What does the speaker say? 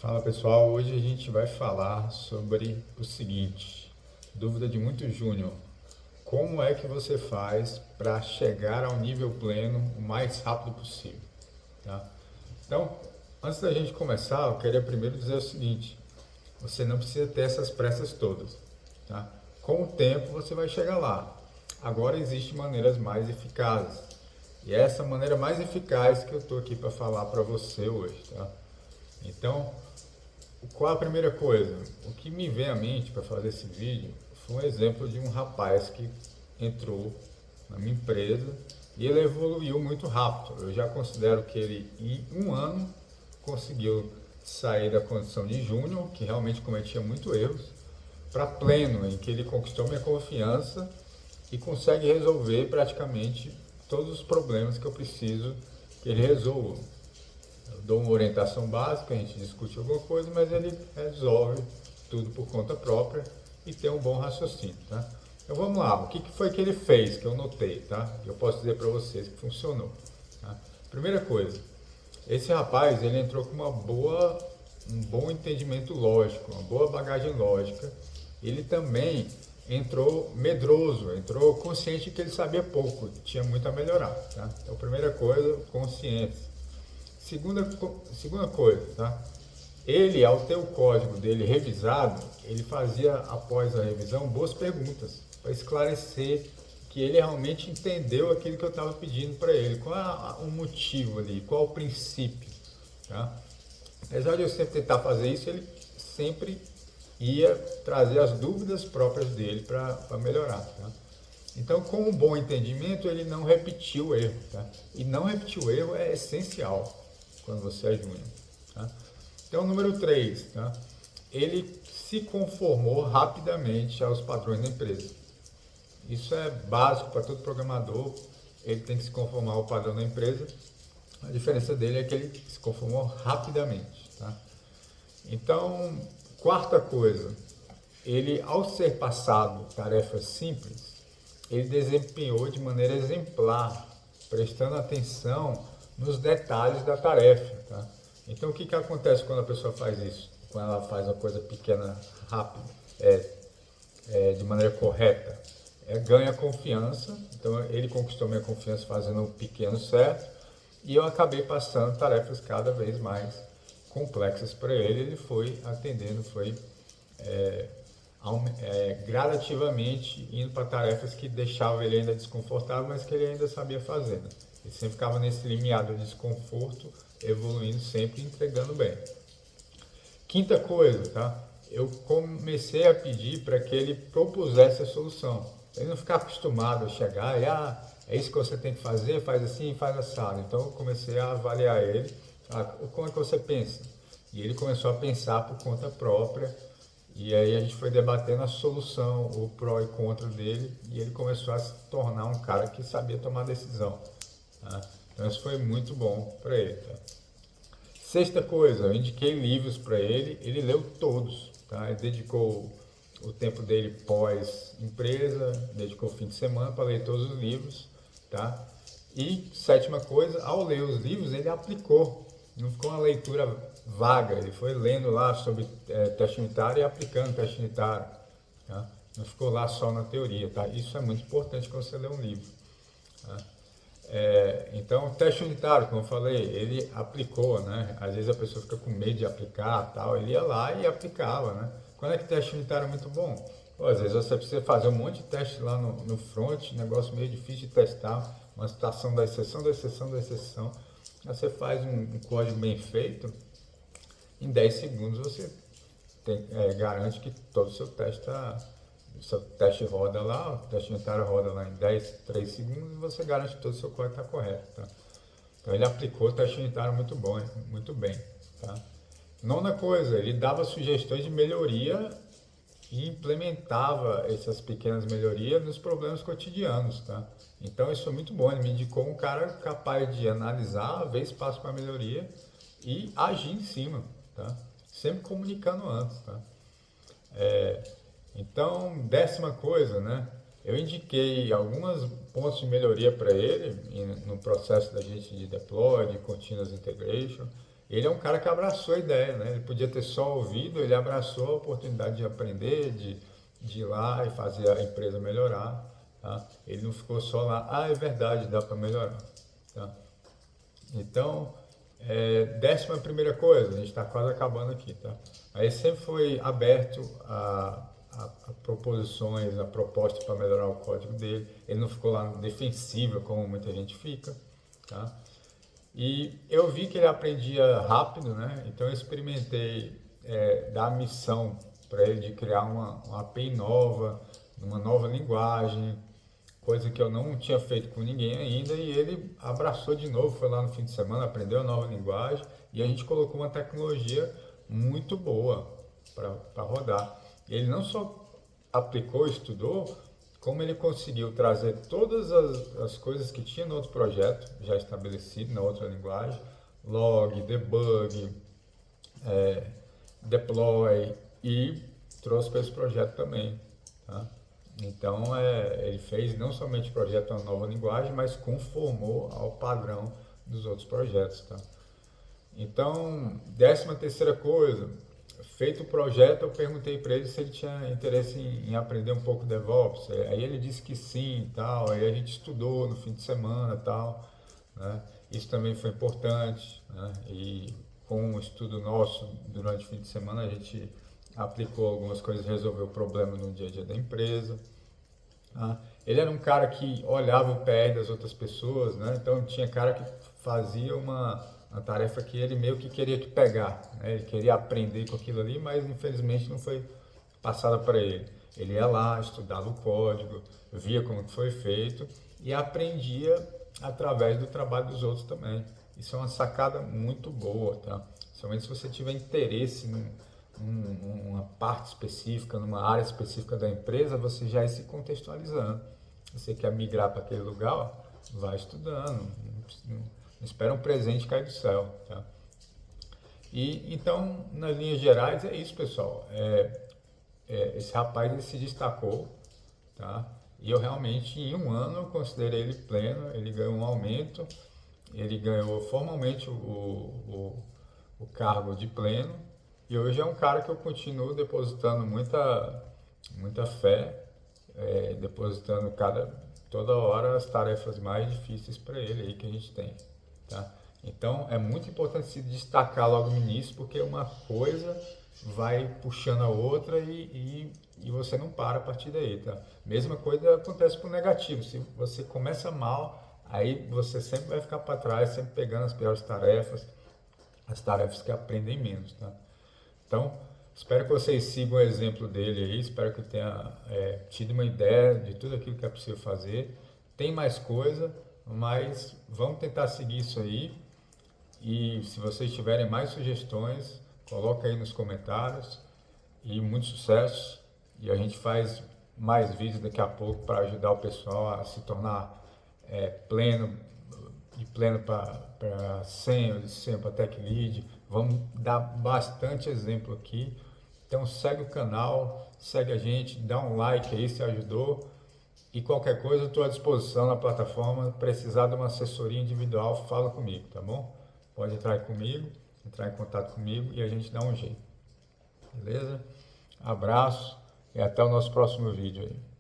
Fala pessoal, hoje a gente vai falar sobre o seguinte, dúvida de muito júnior, como é que você faz para chegar ao nível pleno o mais rápido possível, tá? Então, antes da gente começar, eu queria primeiro dizer o seguinte, você não precisa ter essas pressas todas, tá? Com o tempo você vai chegar lá. Agora existem maneiras mais eficazes, e é essa maneira mais eficaz que eu estou aqui para falar para você hoje, tá? Então, qual a primeira coisa? O que me vem à mente para fazer esse vídeo foi um exemplo de um rapaz que entrou na minha empresa e ele evoluiu muito rápido. Eu já considero que ele, em um ano, conseguiu sair da condição de júnior, que realmente cometia muitos erros, para pleno, em que ele conquistou minha confiança e consegue resolver praticamente todos os problemas que eu preciso que ele resolva. Eu dou uma orientação básica, a gente discute alguma coisa, mas ele resolve tudo por conta própria e tem um bom raciocínio, tá? Então vamos lá, o que foi que ele fez, que eu notei, tá? Eu posso dizer para vocês que funcionou, tá? Primeira coisa, esse rapaz, ele entrou com um bom entendimento lógico, uma boa bagagem lógica. Ele também entrou medroso, entrou consciente de que ele sabia pouco, tinha muito a melhorar, tá? Então, primeira coisa, consciência. Segunda coisa, tá? Ele, ao ter o código dele revisado, ele fazia, após a revisão, boas perguntas para esclarecer que ele realmente entendeu aquilo que eu estava pedindo para ele. Qual é o motivo ali? Qual o princípio? Tá? Apesar de eu sempre tentar fazer isso, ele sempre ia trazer as dúvidas próprias dele para melhorar. Tá? Então, com um bom entendimento, ele não repetiu o erro. Tá? E não repetir o erro é essencial quando você é júnior. Tá? Então, número 3, tá? Ele se conformou rapidamente aos padrões da empresa. Isso é básico para todo programador, ele tem que se conformar ao padrão da empresa. A diferença dele é que ele se conformou rapidamente. Tá? Então, quarta coisa, ele, ao ser passado tarefas simples, ele desempenhou de maneira exemplar, prestando atenção nos detalhes da tarefa. Tá? Então, o que acontece quando a pessoa faz isso? Quando ela faz uma coisa pequena, rápida, de maneira correta? Ganha confiança. Então, ele conquistou minha confiança fazendo o pequeno certo e eu acabei passando tarefas cada vez mais complexas para ele. Ele foi atendendo, foi gradativamente indo para tarefas que deixavam ele ainda desconfortável, mas que ele ainda sabia fazer. Né? Ele sempre ficava nesse limiar do desconforto, evoluindo sempre, entregando bem. Quinta coisa, tá? Eu comecei a pedir para que ele propusesse a solução. Ele não ficar acostumado a chegar e, é isso que você tem que fazer, faz assim, faz assado. Então eu comecei a avaliar ele, como é que você pensa? E ele começou a pensar por conta própria, e aí a gente foi debatendo a solução, o pró e contra dele, e ele começou a se tornar um cara que sabia tomar decisão. Tá? Então isso foi muito bom para ele. Tá? Sexta coisa, eu indiquei livros para ele leu todos. Tá? Ele dedicou o tempo dele pós-empresa, dedicou o fim de semana para ler todos os livros. Tá? E sétima coisa, ao ler os livros, ele aplicou. Não ficou uma leitura vaga, ele foi lendo lá sobre teste unitário e aplicando teste unitário. Tá? Não ficou lá só na teoria. Tá? Isso é muito importante quando você lê um livro. Tá? Então, o teste unitário, como eu falei, ele aplicou, né? Às vezes a pessoa fica com medo de aplicar, tal, ele ia lá e aplicava, né? Quando é que o teste unitário é muito bom? Pô, às vezes você precisa fazer um monte de teste lá no front, negócio meio difícil de testar, uma citação da exceção, da exceção, da exceção. Aí você faz um código bem feito, em 10 segundos você garante que todo o seu teste está... O seu teste roda lá, o teste unitário roda lá em 3 segundos e você garante que todo o seu código está correto. Tá? Então ele aplicou o teste unitário muito bom, muito bem. Tá? Nona coisa, ele dava sugestões de melhoria e implementava essas pequenas melhorias nos problemas cotidianos. Tá? Então isso foi muito bom, ele me indicou um cara capaz de analisar, ver espaço para melhoria e agir em cima. Tá? Sempre comunicando antes. Tá? Então, décima coisa, né? Eu indiquei alguns pontos de melhoria para ele no processo da gente de deploy, de continuous integration. ele é um cara que abraçou a ideia, né? Ele podia ter só ouvido, ele abraçou a oportunidade de aprender, de ir lá e fazer a empresa melhorar, tá? Ele não ficou só lá, é verdade, dá para melhorar, tá? Então, 11ª coisa, a gente está quase acabando aqui, tá? Aí sempre foi aberto a proposições, a proposta para melhorar o código dele. Ele não ficou lá defensivo como muita gente fica, tá? E eu vi que ele aprendia rápido, né? Então eu experimentei dar a missão para ele de criar uma API nova, uma nova linguagem, coisa que eu não tinha feito com ninguém ainda, e ele abraçou de novo, foi lá no fim de semana, aprendeu a nova linguagem, e a gente colocou uma tecnologia muito boa para rodar. Ele não só aplicou, estudou, como ele conseguiu trazer todas as coisas que tinha no outro projeto, já estabelecido na outra linguagem, log, debug, deploy, e trouxe para esse projeto também, tá? Então, ele fez não somente o projeto uma nova linguagem, mas conformou ao padrão dos outros projetos, tá? Então, 13ª coisa, feito o projeto, eu perguntei para ele se ele tinha interesse em aprender um pouco DevOps. Aí ele disse que sim e tal, aí a gente estudou no fim de semana e tal, né? Isso também foi importante, né? E com o estudo nosso durante o fim de semana, a gente aplicou algumas coisas, resolveu o problema no dia a dia da empresa. Ele era um cara que olhava o PR das outras pessoas, né? Então tinha cara que fazia uma tarefa que ele meio que queria que pegar, né? Ele queria aprender com aquilo ali, mas infelizmente não foi passada para ele. Ele ia lá, estudava o código, via como que foi feito e aprendia através do trabalho dos outros também. Isso é uma sacada muito boa, tá? Somente se você tiver interesse numa parte específica, numa área específica da empresa, você já ir se contextualizando. Você quer migrar para aquele lugar, ó, vai estudando, não espera um presente cair do céu, tá? E então, nas linhas gerais, é isso, pessoal. Esse rapaz ele se destacou, tá? E eu realmente, em um ano, eu considerei ele pleno, ele ganhou um aumento, ele ganhou formalmente o cargo de pleno, e hoje é um cara que eu continuo depositando muita fé, depositando toda hora as tarefas mais difíceis para ele aí que a gente tem, tá? Então é muito importante se destacar logo no início, porque uma coisa vai puxando a outra e você não para a partir daí, tá? Mesma coisa acontece com o negativo. Se você começa mal, aí você sempre vai ficar para trás, sempre pegando as piores tarefas, as tarefas que aprendem menos, tá? Então, espero que vocês sigam o exemplo dele aí, espero que tenha tido uma ideia de tudo aquilo que é possível fazer. Tem mais coisa, mas vamos tentar seguir isso aí. E se vocês tiverem mais sugestões, coloca aí nos comentários. E muito sucesso. E a gente faz mais vídeos daqui a pouco para ajudar o pessoal a se tornar pleno, de pleno para sênior, de sênior para tech lead. Vamos dar bastante exemplo aqui. Então segue o canal, segue a gente, dá um like aí se ajudou. E qualquer coisa eu estou à disposição na plataforma. Precisar de uma assessoria individual, fala comigo, tá bom? Pode entrar comigo, entrar em contato comigo e a gente dá um jeito. Beleza? Abraço e até o nosso próximo vídeo aí.